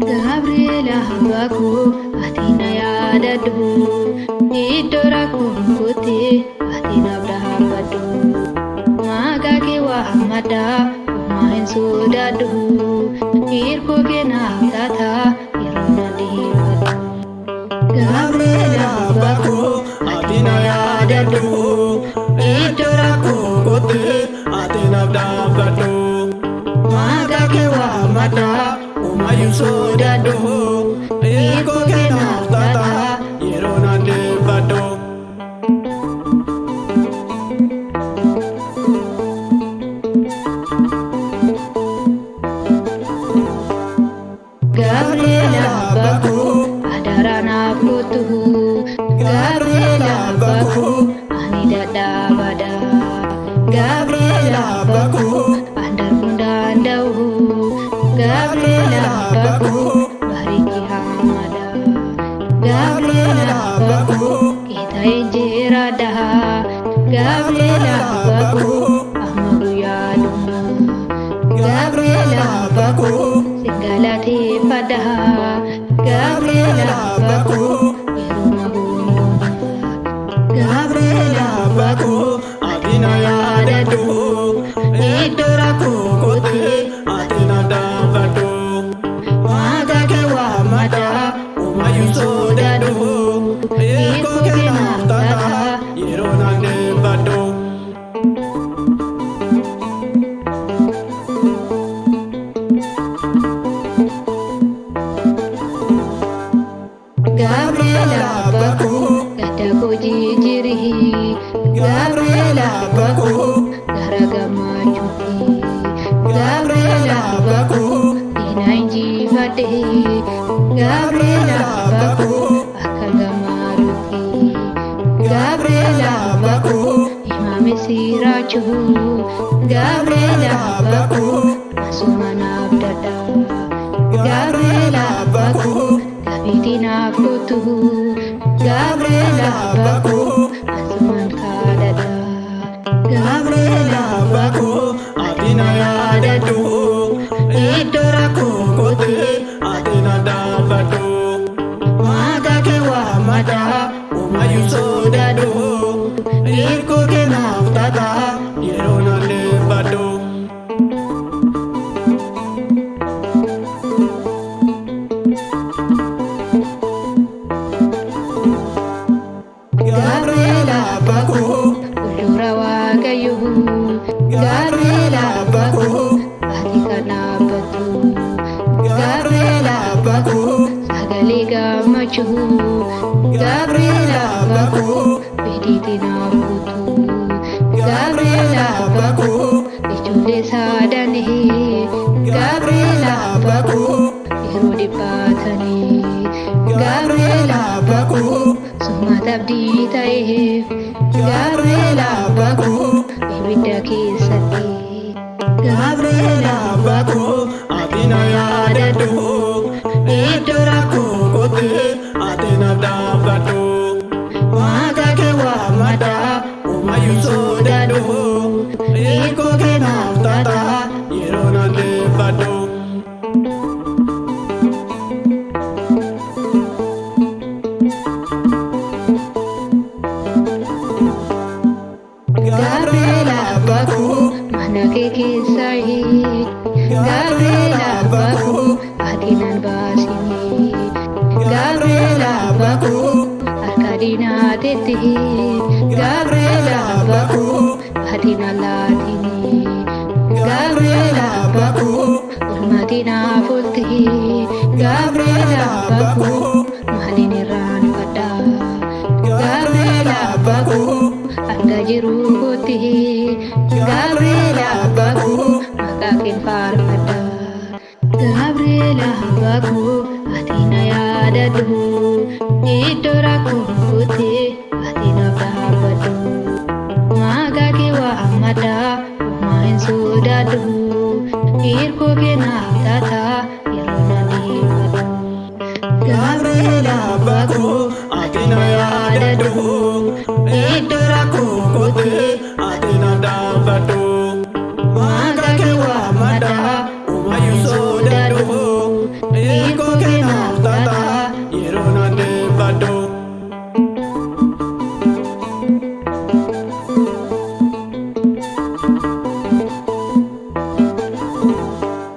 Gabriela baku atina ya dadu idora kumputi atina brahadu maga ke wahmada main sudadu irko ke na tata irona dihadu Gabriela baku atina ya dadu idora kumputi atina brahadu maga ke wahmada Mayu sodado, iko kenaf tata, yerona de bado. Gabriela baku, adarana putuhu. Gabriela baku, anida dabada. Gabriela baku, andar kundan dauhu. Gabriela baku bariki hamada Gabriela baku kita injirada Gabriela baku amaru yaduma Gabriela baku singalati pada Gabriela baku iruma bunduma Gabriela baku adina yadadu idoraku kote adina dabadu maga kewa mada umayu sodadu iko kenaf tata yerona nebadu Gabriela baku kataku jijirihi Gabriela baku garagama cuti Gabriela baku inainji fatehi Gabriela baku akagamaruti Gabriela baku imame sirachu Gabriela baku masumana abdada Gabriela baku kabitina futuhu Gabriela baku asuman kadada Gabriela baku adina yadadu idoraku kote adina dabadu maga kewa mada umayu sodadu irko kenaf tata yerona lebadu Gabriela baku ulura wagayuhu Gabriela baku atikana batu Gabriela baku sagali gamachuhu Gabriela baku biditina putu Gabriela baku ichule sadanihi Gabriela baku irudi patani Gabriela baku sumatabdi taihe Gabriela baku ibida kisati Gabriela baku atina yadadu idoraku kote atina dabadu maga kewa mada umayu sodadu iko kenaf tata yerona lebadu Gabriela baku mana kekisahi Gabriela baku adinan basini Gabriela baku arkadina tetihi Gabriela baku adina latini Gabriela baku urmatina fultihi Gabriela baku maliniran pada Gabriela baku Gajiru putih Gabriela baku makakin farmada Gabriela baku atina yadadu idoraku putih atina brahadu maga kiwa mada main sudadu irko kenaf